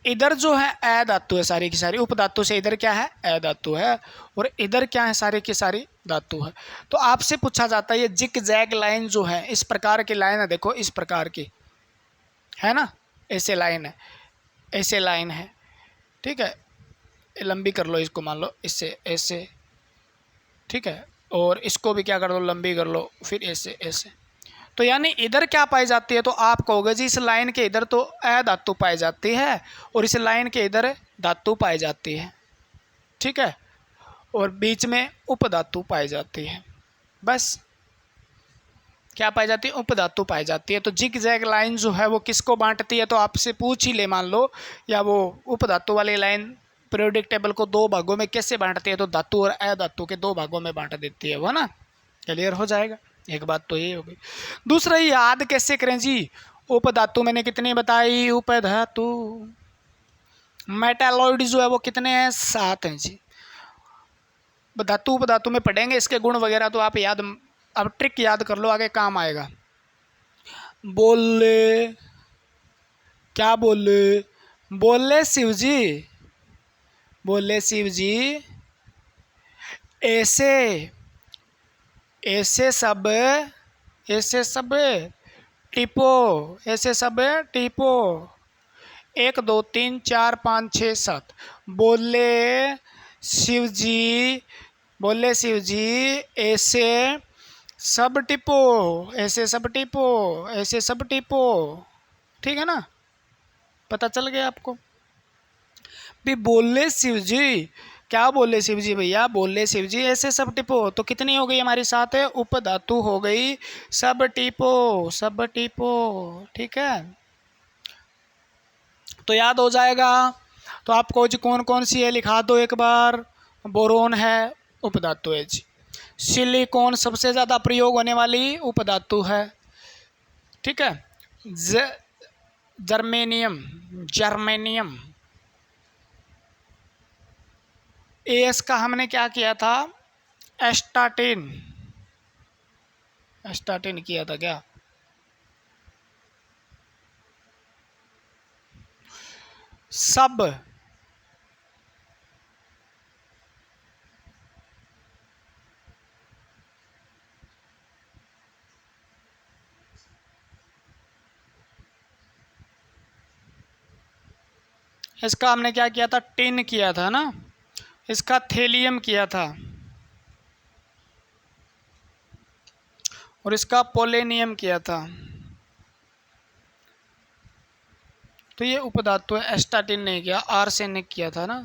Speaker 1: इधर जो है अ धातु है सारी की सारी, उपधातु से इधर क्या है अ धातु है, और इधर क्या है सारी की सारी धातु है। तो आपसे पूछा जाता है ये जिग जैग लाइन जो है, इस प्रकार की लाइन है, देखो इस प्रकार की है ना, ऐसे लाइन है, ऐसे लाइन है, ठीक है, लंबी कर लो इसको, मान लो इससे ऐसे, ठीक है, और इसको भी क्या कर लो लंबी कर लो, फिर ऐसे ऐसे। तो यानी इधर क्या पाई जाती है, तो आप कहोगे जी इस लाइन के इधर तो अ धातु पाई जाती है और इस लाइन के इधर धातु पाई जाती है, ठीक है, और बीच में उपधातु पाई जाती है। बस क्या पाई जाती है, उपधातु पाई जाती है। तो जिग जैग लाइन जो है वो किसको बांटती है, तो आपसे पूछ ही ले मान लो, या वो उपधातु वाली लाइन पीरियोडिक टेबल को दो भागों में कैसे बांटती है, तो धातु और अधातु के दो भागों में बांट देती है वो ना। क्लियर हो जाएगा, एक बात तो ये हो गई। दूसरा याद कैसे करें जी, उपधातु मैंने कितनी बताई, उपधातु मेटालॉइड जो है वो कितने हैं, 7 हैं जी। धातु उपधातु में पढ़ेंगे इसके गुण वगैरह, तो आप याद, अब ट्रिक याद कर लो, आगे काम आएगा। बोले, क्या बोले, बोले शिव जी, बोले शिव जी, ऐसे ऐसे सब, ऐसे सब टिपो, ऐसे सब टिपो, 1 2 3 4 5 6 7। बोले शिव जी, बोले शिव जी, ऐसे सब टिपो, ऐसे सब टिपो, ऐसे सब टिपो, ठीक है ना, पता चल गया आपको भी। बोले शिव जी, क्या बोले शिव जी भैया, बोले शिव जी ऐसे सब टिपो, तो कितनी हो गई हमारी साथ है, उपधातु हो गई, सब टिपो, सब टिपो, ठीक है, तो याद हो जाएगा। तो आपको जी कौन कौन सी है लिखा दो एक बार। बोरोन है, उपधातु है जी। सिलिकॉन सबसे ज़्यादा प्रयोग होने वाली उपधातु है, ठीक है। Germanium, germanium. एस का हमने क्या किया था, एस्टाटिन, एस्टाटिन किया था क्या। सब, इसका हमने क्या किया था, टिन किया था ना, इसका थेलियम किया था, और इसका पोलेनियम किया था। तो ये उपधातु है, एस्टाटिन नहीं किया, आर्सेनिक किया था ना।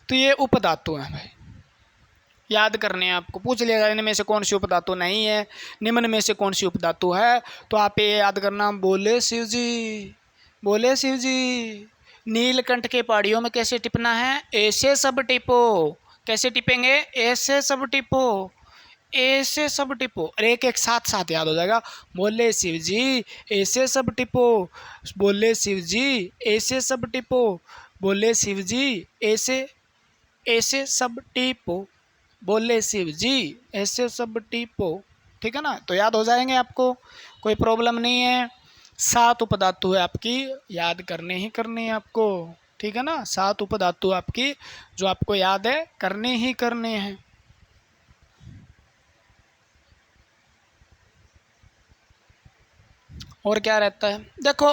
Speaker 1: तो ये उपधातु है भाई, याद करने हैं आपको, पूछ लिया जाए इनमें से कौन सी उपधातु नहीं है, निम्न में से कौन सी उपधातु है, तो आप ये याद करना, बोले शिव जी, बोले शिव जी, नीलकंठ के पहाड़ियों में कैसे टिपना है, ऐसे सब टिपो, कैसे टिपेंगे, ऐसे सब टिपो, ऐसे सब टिपो, अरे एक साथ साथ याद हो जाएगा। बोले शिव जी ऐसे सब टिपो, बोले शिव जी ऐसे सब टिपो, बोले शिव जी ऐसे, ऐसे सब टिपो, बोले शिव जी ऐसे सब टिपो, ठीक है ना, तो याद हो जाएंगे आपको, कोई प्रॉब्लम नहीं है। 7 उपधातु है आपकी, याद करने ही करनी है आपको, ठीक है ना, 7 उपधातु आपकी जो आपको याद है करने ही करने हैं। और क्या रहता है, देखो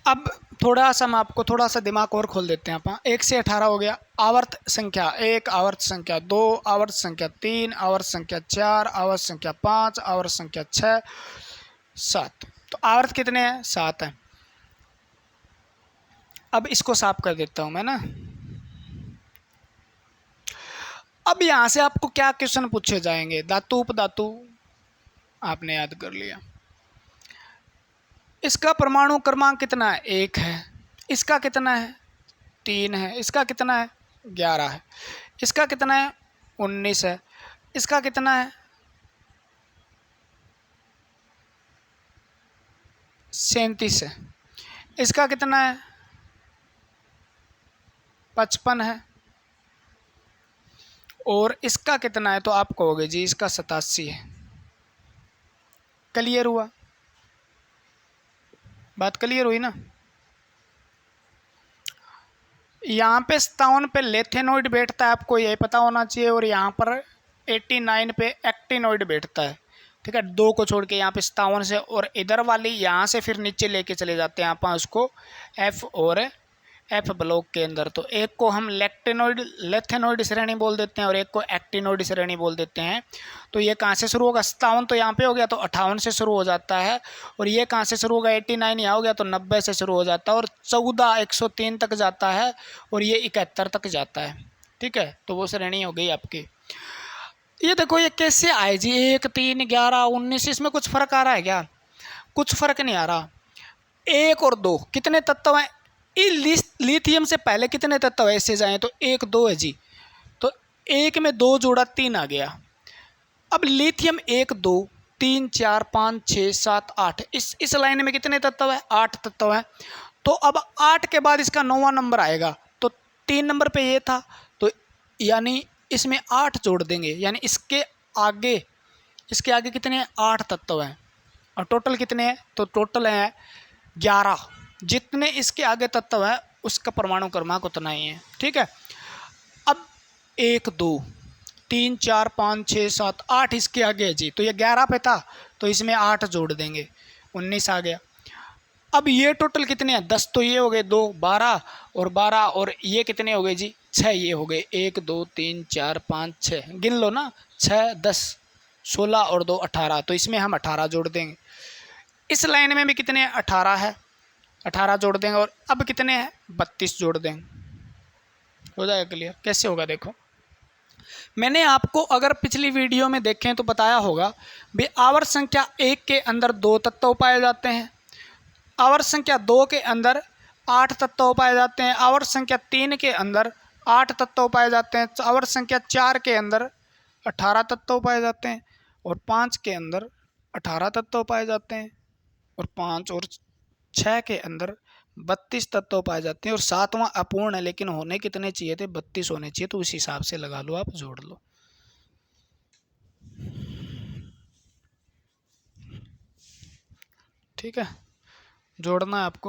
Speaker 1: अब थोड़ा सा हम आपको थोड़ा सा दिमाग और खोल देते हैं। अपन 1 से 18 हो गया, आवर्त संख्या 1, आवर्त संख्या 2, आवर्त संख्या 3, आवर्त संख्या 4, आवर्त संख्या 5, आवर्त संख्या 6, 7। तो आवर्त कितने हैं, 7 हैं। अब इसको साफ कर देता हूं मैं ना। अब यहां से आपको क्या क्वेश्चन पूछे जाएंगे, धातु उपधातु आपने याद कर लिया, इसका परमाणु क्रमांक कितना है, 1 है, इसका कितना है, 3 है, इसका कितना है, 11 है, इसका कितना है, 19 है, इसका कितना है, 37 है, इसका कितना है, 55 है, और इसका कितना है, तो आप कहोगे जी इसका 87 है। क्लियर हुआ? बात क्लियर हुई ना? यहाँ पे 57 पे लेथेनॉइड बैठता है, आपको यही पता होना चाहिए, और यहाँ पर 89 पे एक्टिनॉइड बैठता है। ठीक है, 2 को छोड़ के यहाँ पे 57 से, और इधर वाली यहाँ से फिर नीचे लेके चले जाते हैं आप उसको एफ और एफ ब्लॉक के अंदर। तो एक को हम लेथेनॉइड श्रेणी बोल देते हैं और एक को एक्टिनॉइड श्रेणी बोल देते हैं। तो ये कहाँ से शुरू होगा? 57 तो यहाँ पे हो गया, तो 58 से शुरू हो जाता है। और ये कहाँ से शुरू होगा? 89 यहाँ हो गया, तो 90 से शुरू हो जाता है, और 14 103 तक जाता है, और ये 71 तक जाता है। ठीक है, तो वो श्रेणी हो गई आपकी। ये देखो ये कैसे आए जी, 1 3 11 19, इसमें कुछ फर्क आ रहा है क्या? कुछ फर्क नहीं आ रहा। 1 और 2 कितने तत्व हैं? लिथियम से पहले कितने तत्व है ऐसे जाएं तो 1 2 है जी, तो 1 में 2 जोड़ा 3 आ गया। अब लिथियम 1 2 3 4 5 6 7 8, इस लाइन में कितने तत्व है? 8 तत्व है। तो अब 8 के बाद इसका 9वां नंबर आएगा, तो 3 नंबर पे ये था, तो यानी इसमें 8 जोड़ देंगे, यानी इसके आगे कितने हैं? 8 तत्व हैं। और टोटल कितने हैं? तो टोटल है 11। जितने इसके आगे तत्व है उसका परमाणु क्रमांक उतना ही है। ठीक है, अब 1 2 3 4 5 6 7 8 इसके आगे है जी, तो ये 11 पे था, तो इसमें 8 जोड़ देंगे, 19 आ गया। अब ये टोटल कितने हैं? 10, तो ये हो गए 2 12 और 12, और ये कितने हो गए जी? 6, ये हो गए 1 2 3 4 5 6, गिन लो ना, 6 10 16 और 2 18, तो इसमें हम 18 जोड़ देंगे। इस लाइन में भी कितने? 18 है, 18 जोड़ देंगे, और अब कितने हैं? 32 जोड़ देंगे। हो जाएगा क्लियर? कैसे होगा देखो, मैंने आपको अगर पिछली वीडियो में देखें तो बताया होगा भी आवर्त संख्या 1 के अंदर 2 तत्व पाए जाते हैं, आवर्त संख्या 2 के अंदर 8 तत्व पाए जाते हैं, आवर्त संख्या 3 के अंदर 8 तत्व पाए जाते हैं, आवर्त संख्या 4 के अंदर 18 तत्व पाए जाते हैं, और 5 के अंदर 18 तत्व पाए जाते हैं, और 5 और 6 के अंदर 32 तत्व पाए जाते हैं, और 7वां अपूर्ण है, लेकिन होने कितने चाहिए थे? 32 होने चाहिए, तो उस हिसाब से लगा लो, आप जोड़ लो। ठीक है, जोड़ना है आपको।